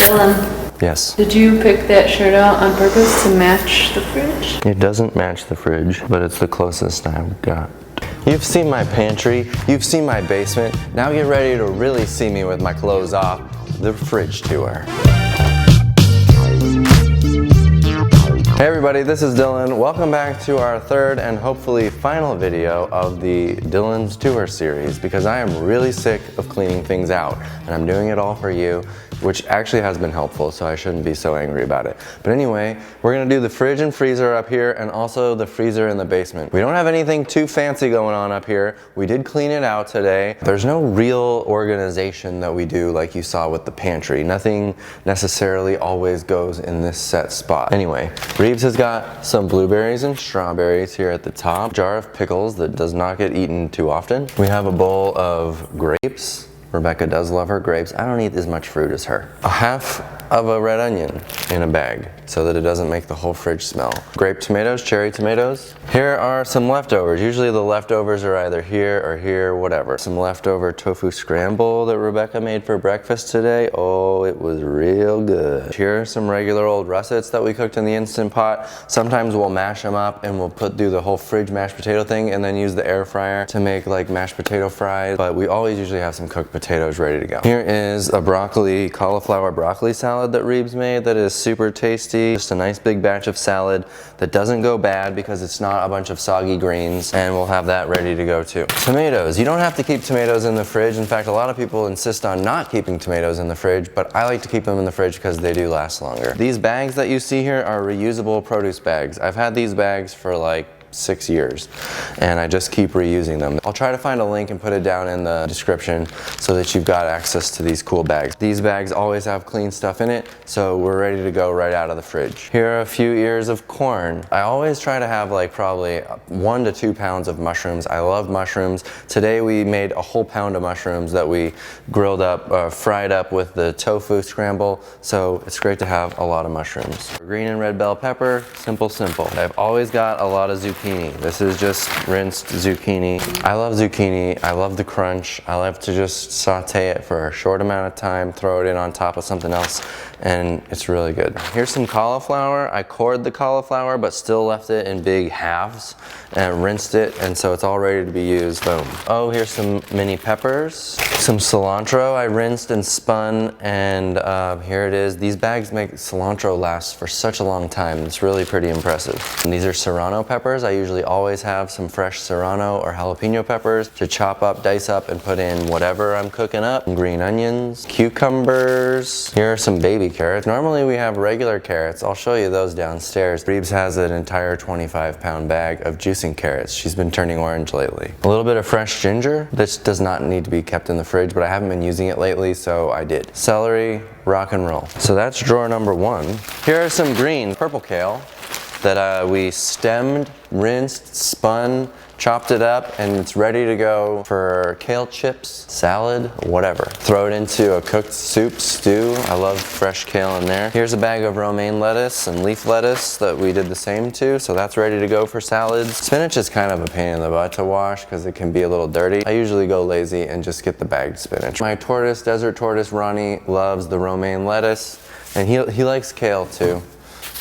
Dylan, Yes. did you pick that shirt out on purpose to match the fridge? It doesn't match the fridge, but it's the closest I've got. You've seen my pantry, you've seen my basement. Now get ready to really see me with my clothes off. The fridge tour. Hey everybody, this is Dylan. Welcome back to our third and hopefully final video of the Dylan's Tour series, because I am really sick of cleaning things out and I'm doing it all for you, which actually has been helpful, so I shouldn't be so angry about it. But anyway, we're gonna do the fridge and freezer up here and also the freezer in the basement. We don't have anything too fancy going on up here. We did clean it out today. There's no real organization that we do like you saw with the pantry. Nothing necessarily always goes in this set spot. Anyway, Reeves has got some blueberries and strawberries here at the top. Jar of pickles that does not get eaten too often. We have a bowl of grapes. Rebecca does love her grapes. I don't eat as much fruit as her. A half of a red onion in a bag so that it doesn't make the whole fridge smell. Grape tomatoes, cherry tomatoes. Here are some leftovers. Usually the leftovers are either here or here, whatever. Some leftover tofu scramble that Rebecca made for breakfast today. Oh, it was real good. Here are some regular old russets that we cooked in the Instant Pot. Sometimes we'll mash them up and we'll do the whole fridge mashed potato thing and then use the air fryer to make like mashed potato fries. But we always usually have some cooked potatoes ready to go. Here is a cauliflower broccoli salad that Reeves made that is super tasty. Just a nice big batch of salad that doesn't go bad because it's not a bunch of soggy greens, and we'll have that ready to go too. Tomatoes. You don't have to keep tomatoes in the fridge. In fact, a lot of people insist on not keeping tomatoes in the fridge, but I like to keep them in the fridge because they do last longer. These bags that you see here are reusable produce bags. I've had these bags for like 6 years and I just keep reusing them. I'll try to find a link and put it down in the description so that you've got access to these cool bags. These bags always have clean stuff in it, so we're ready to go right out of the fridge. Here are a few ears of corn. I always try to have like probably 1 to 2 pounds of mushrooms. I love mushrooms. Today we made a whole pound of mushrooms that we grilled up, fried up with the tofu scramble, so it's great to have a lot of mushrooms. Green and red bell pepper, simple. I've always got a lot of zucchini. This is just rinsed zucchini. I love zucchini. I love the crunch. I love to just saute it for a short amount of time, throw it in on top of something else, and it's really good. Here's some cauliflower. I cored the cauliflower, but still left it in big halves and rinsed it, and so it's all ready to be used. Boom. Oh, here's some mini peppers. Some cilantro I rinsed and spun, and here it is. These bags make cilantro last for such a long time. It's really pretty impressive. And these are serrano peppers. I usually always have some fresh serrano or jalapeno peppers to chop up, dice up, and put in whatever I'm cooking up. Green onions, cucumbers. Here are some baby carrots. Normally we have regular carrots. I'll show you those downstairs. Reeves has an entire 25-pound bag of juicing carrots. She's been turning orange lately. A little bit of fresh ginger. This does not need to be kept in the fridge, but I haven't been using it lately, so I did. Celery, rock and roll. So that's drawer number 1. Here are some greens, purple kale, that we stemmed, rinsed, spun, chopped it up, and it's ready to go for kale chips, salad, whatever. Throw it into a cooked soup, stew. I love fresh kale in there. Here's a bag of romaine lettuce and leaf lettuce that we did the same to, so that's ready to go for salads. Spinach is kind of a pain in the butt to wash because it can be a little dirty. I usually go lazy and just get the bagged spinach. My desert tortoise, Ronnie, loves the romaine lettuce, and he likes kale too.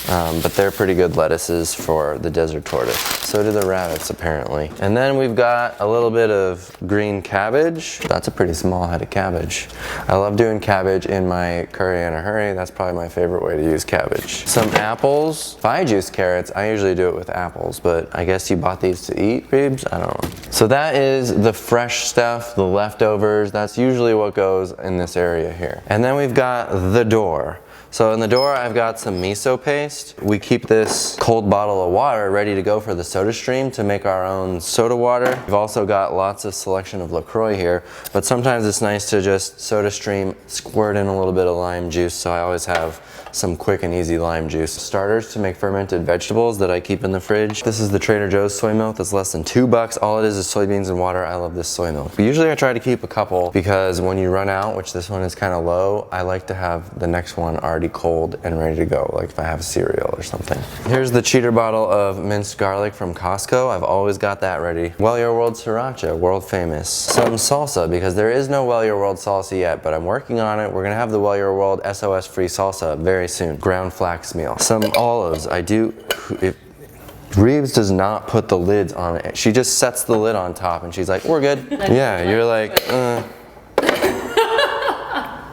But they're pretty good lettuces for the desert tortoise. So do the rabbits, apparently. And then we've got a little bit of green cabbage. That's a pretty small head of cabbage. I love doing cabbage in my curry in a hurry. That's probably my favorite way to use cabbage. Some apples. If I juice carrots, I usually do it with apples, but I guess you bought these to eat, Reeves? I don't know. So that is the fresh stuff, the leftovers. That's usually what goes in this area here. And then we've got the door. So in the door, I've got some miso paste. We keep this cold bottle of water ready to go for the soda stream to make our own soda water. We've also got lots of selection of LaCroix here, but sometimes it's nice to just soda stream, squirt in a little bit of lime juice, so I always have some quick and easy lime juice. Starters to make fermented vegetables that I keep in the fridge. This is the Trader Joe's soy milk. That's less than $2. All it is soybeans and water. I love this soy milk. But usually I try to keep a couple because when you run out, which this one is kind of low, I like to have the next one already already cold and ready to go, like if I have cereal or something. Here's the cheater bottle of minced garlic from Costco. I've always got that ready. Well Your World Sriracha, world famous. Some salsa, because there is no Well Your World salsa yet, but I'm working on it. We're gonna have the Well Your World SOS-Free salsa very soon. Ground flax meal. Some olives. Reeves does not put the lids on it. She just sets the lid on top and she's like, we're good. Yeah, you're like,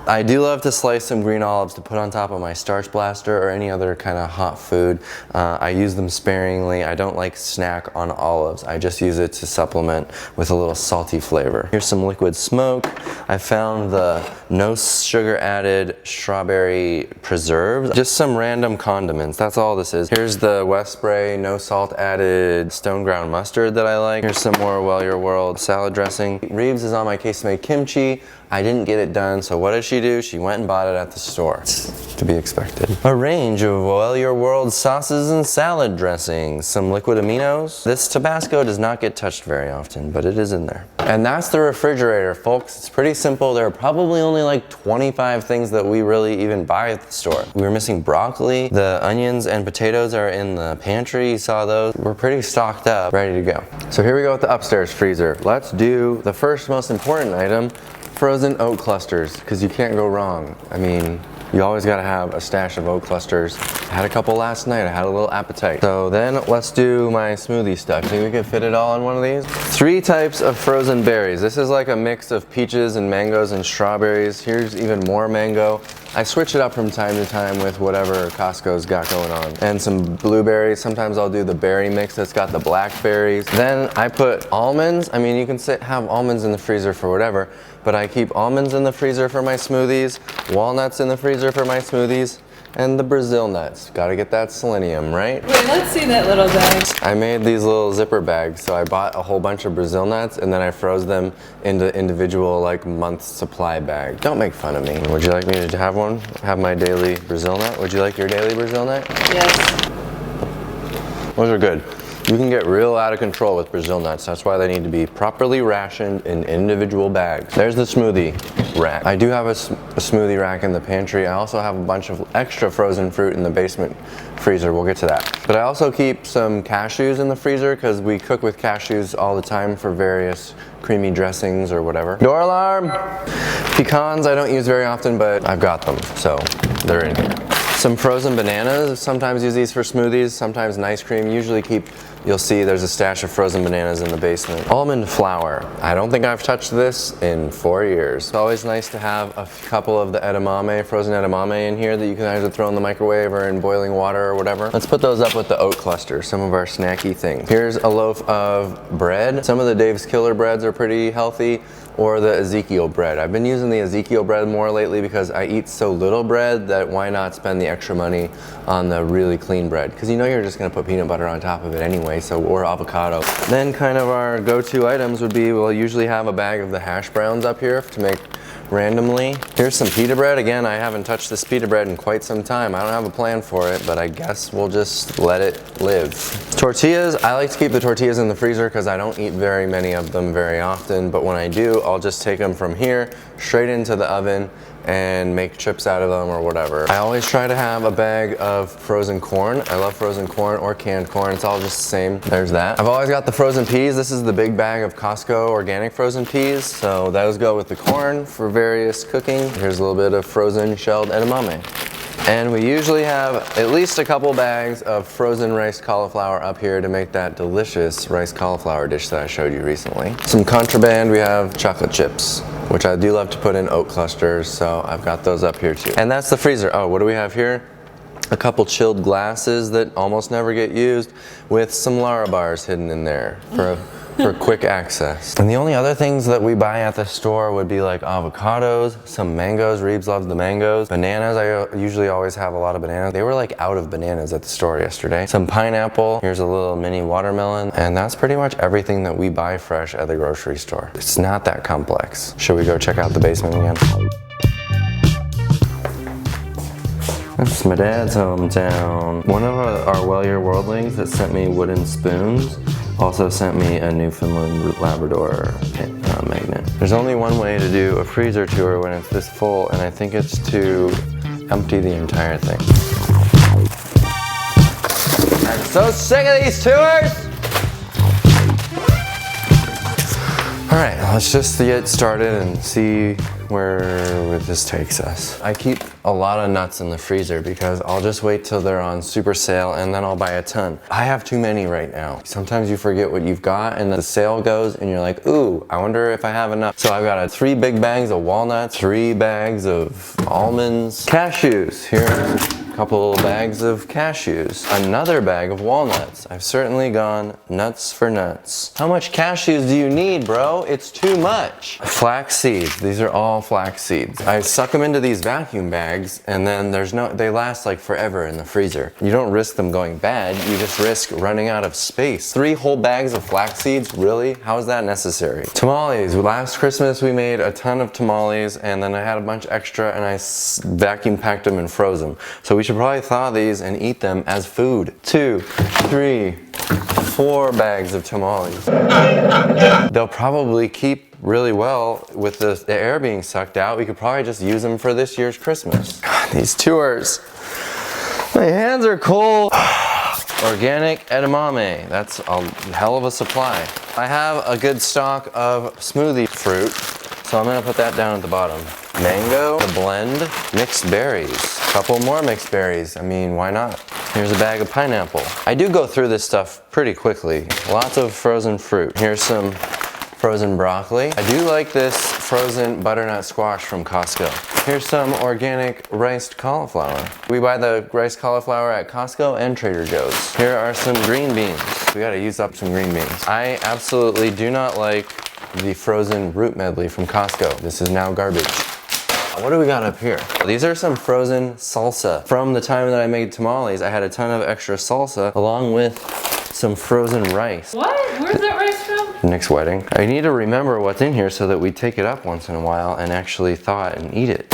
I do love to slice some green olives to put on top of my starch blaster or any other kind of hot food. I use them sparingly. I don't like snack on olives. I just use it to supplement with a little salty flavor. Here's some liquid smoke. I found the no sugar added strawberry preserves. Just some random condiments. That's all this is. Here's the West Spray no salt added stone ground mustard that I like. Here's some more Well Your World salad dressing. Reeves is on my case to make kimchi. I didn't get it done, so what did she do? She went and bought it at the store. It's to be expected. A range of Well Your World sauces and salad dressings. Some liquid aminos. This Tabasco does not get touched very often, but it is in there. And that's the refrigerator, folks. It's pretty simple. There are probably only like 25 things that we really even buy at the store. We were missing broccoli. The onions and potatoes are in the pantry. You saw those. We're pretty stocked up, ready to go. So here we go with the upstairs freezer. Let's do the first most important item, frozen oat clusters, because you can't go wrong. I mean, you always gotta have a stash of oat clusters. I had a couple last night, I had a little appetite. So then let's do my smoothie stuff. Think we could fit it all in one of these? 3 types of frozen berries. This is like a mix of peaches and mangoes and strawberries. Here's even more mango. I switch it up from time to time with whatever Costco's got going on. And some blueberries. Sometimes I'll do the berry mix that's got the blackberries. Then I put almonds. I mean, you can have almonds in the freezer for whatever, but I keep almonds in the freezer for my smoothies, walnuts in the freezer for my smoothies, and the Brazil nuts. Gotta get that selenium, right? Wait, let's see that little bag. I made these little zipper bags, so I bought a whole bunch of Brazil nuts and then I froze them into individual like month supply bags. Don't make fun of me. Would you like me to have one? Have my daily Brazil nut? Would you like your daily Brazil nut? Yes. Those are good. You can get real out of control with Brazil nuts. That's why they need to be properly rationed in individual bags. There's the smoothie rack. I do have a smoothie rack in the pantry. I also have a bunch of extra frozen fruit in the basement freezer. We'll get to that. But I also keep some cashews in the freezer because we cook with cashews all the time for various creamy dressings or whatever. Door alarm! Pecans I don't use very often, but I've got them, so they're in here. Some frozen bananas. Sometimes use these for smoothies, sometimes in ice cream. Usually you'll see there's a stash of frozen bananas in the basement. Almond flour. I don't think I've touched this in 4 years. It's always nice to have a couple of the edamame, frozen edamame in here that you can either throw in the microwave or in boiling water or whatever. Let's put those up with the oat cluster, some of our snacky things. Here's a loaf of bread. Some of the Dave's Killer breads are pretty healthy, or the Ezekiel bread. I've been using the Ezekiel bread more lately because I eat so little bread that why not spend the extra money on the really clean bread? Because you know you're just gonna put peanut butter on top of it anyway, or avocado. Then kind of our go-to items would be, we'll usually have a bag of the hash browns up here to make randomly. Here's some pita bread. Again, I haven't touched this pita bread in quite some time. I don't have a plan for it, but I guess we'll just let it live. Tortillas, I like to keep the tortillas in the freezer because I don't eat very many of them very often, but when I do, I'll just take them from here straight into the oven and make chips out of them or whatever. I always try to have a bag of frozen corn. I love frozen corn or canned corn. It's all just the same. There's that. I've always got the frozen peas. This is the big bag of Costco organic frozen peas. So those go with the corn for various cooking. Here's a little bit of frozen shelled edamame. And we usually have at least a couple bags of frozen riced cauliflower up here to make that delicious riced cauliflower dish that I showed you recently. Some contraband, we have chocolate chips, which I do love to put in oat clusters, so I've got those up here too. And that's the freezer. Oh, what do we have here? A couple chilled glasses that almost never get used with some Lara bars hidden in there for quick access. And the only other things that we buy at the store would be like avocados, some mangoes. Reeves loves the mangoes. Bananas, I usually always have a lot of bananas. They were like out of bananas at the store yesterday. Some pineapple. Here's a little mini watermelon. And that's pretty much everything that we buy fresh at the grocery store. It's not that complex. Should we go check out the basement again? That's my dad's hometown. One of our Well Your Worldlings that sent me wooden spoons also sent me a Newfoundland Labrador magnet. There's only one way to do a freezer tour when it's this full, and I think it's to empty the entire thing. I'm so sick of these tours! All right, let's just get started and see where this takes us. I keep a lot of nuts in the freezer because I'll just wait till they're on super sale and then I'll buy a ton. I have too many right now. Sometimes you forget what you've got and the sale goes and you're like, ooh, I wonder if I have enough. So I've got 3 big bags of walnuts, 3 bags of almonds, cashews. Here's a couple bags of cashews, another bag of walnuts. I've certainly gone nuts for nuts. How much cashews do you need, bro? It's too much. Flax seeds, these are all flax seeds. I suck them into these vacuum bags and then they last like forever in the freezer. You don't risk them going bad, you just risk running out of space. 3 whole bags of flax seeds, really? How is that necessary? Tamales, last Christmas we made a ton of tamales and then I had a bunch extra and I vacuum packed them and froze them. So we should probably thaw these and eat them as food. 2, 3, 4 bags of tamales. They'll probably keep really well with the air being sucked out. We could probably just use them for this year's Christmas. God, these tours. My hands are cold. Organic edamame, that's a hell of a supply. I have a good stock of smoothie fruit, so I'm gonna put that down at the bottom. Mango, the blend, mixed berries. A couple more mixed berries, I mean, why not? Here's a bag of pineapple. I do go through this stuff pretty quickly. Lots of frozen fruit. Here's some frozen broccoli. I do like this frozen butternut squash from Costco. Here's some organic riced cauliflower. We buy the riced cauliflower at Costco and Trader Joe's. Here are some green beans. We gotta use up some green beans. I absolutely do not like the frozen root medley from Costco. This is now garbage. What do we got up here? These are some frozen salsa. From the time that I made tamales, I had a ton of extra salsa along with some frozen rice. What? Where's that rice from? Nick's wedding. I need to remember what's in here so that we take it up once in a while and actually thaw it and eat it.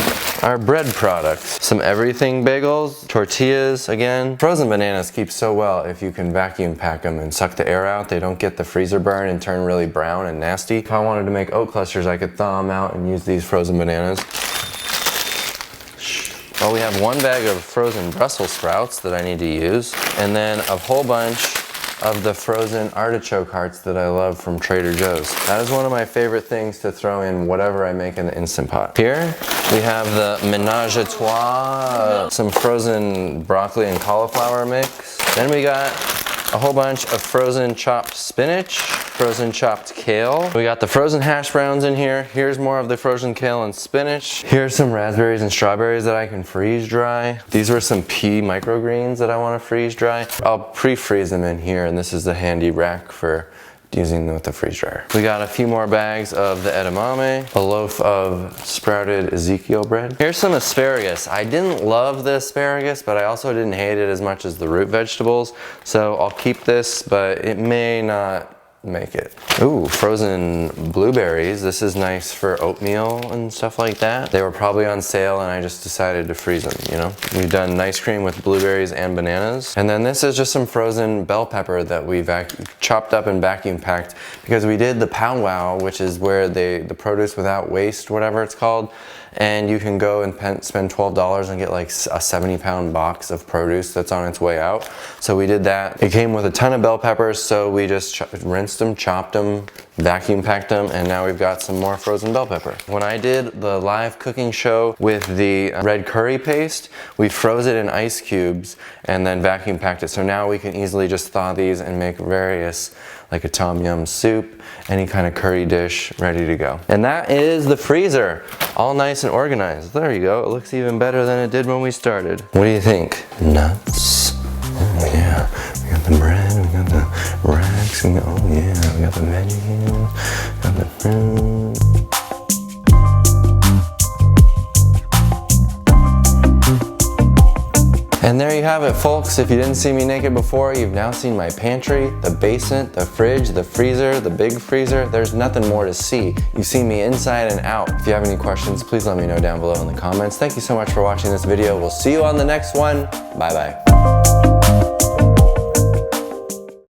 Our bread products. Some everything bagels, tortillas again. Frozen bananas keep so well if you can vacuum pack them and suck the air out. They don't get the freezer burn and turn really brown and nasty. If I wanted to make oat clusters, I could thaw them out and use these frozen bananas. Well, we have 1 bag of frozen Brussels sprouts that I need to use, and then a whole bunch of the frozen artichoke hearts that I love from Trader Joe's. That is one of my favorite things to throw in whatever I make in the Instant Pot. Here we have the Ménage à Trois, some frozen broccoli and cauliflower mix. Then we got a whole bunch of frozen chopped spinach, frozen chopped kale. We got the frozen hash browns in here. Here's more of the frozen kale and spinach. Here's some raspberries and strawberries that I can freeze dry. These were some pea microgreens that I want to freeze dry. I'll pre-freeze them in here, and this is the handy rack for using them with the freeze dryer. We got a few more bags of the edamame, a loaf of sprouted Ezekiel bread. Here's some asparagus. I didn't love the asparagus, but I also didn't hate it as much as the root vegetables. So I'll keep this, but it may not make it. Ooh, frozen blueberries. This is nice for oatmeal and stuff like that. They were probably on sale and I just decided to freeze them, you know? We've done ice cream with blueberries and bananas. And then this is just some frozen bell pepper that we chopped up and vacuum packed because we did the powwow, which is where the produce without waste, whatever it's called. And you can go and spend $12 and get like a 70-pound box of produce that's on its way out. So we did that. It came with a ton of bell peppers, so we just rinsed them, chopped them, vacuum packed them, and now we've got some more frozen bell pepper. When I did the live cooking show with the red curry paste, we froze it in ice cubes and then vacuum packed it. So now we can easily just thaw these and make various, like a tom yum soup, any kind of curry dish ready to go. And that is the freezer, all nice and organized. There you go, it looks even better than it did when we started. What do you think? Nuts? Oh yeah, we got the bread, we got the racks, oh yeah, we got the veggies, got the fruit. And there you have it, folks. If you didn't see me naked before, you've now seen my pantry, the basement, the fridge, the freezer, the big freezer. There's nothing more to see. You see me inside and out. If you have any questions, please let me know down below in the comments. Thank you so much for watching this video. We'll see you on the next one. Bye-bye.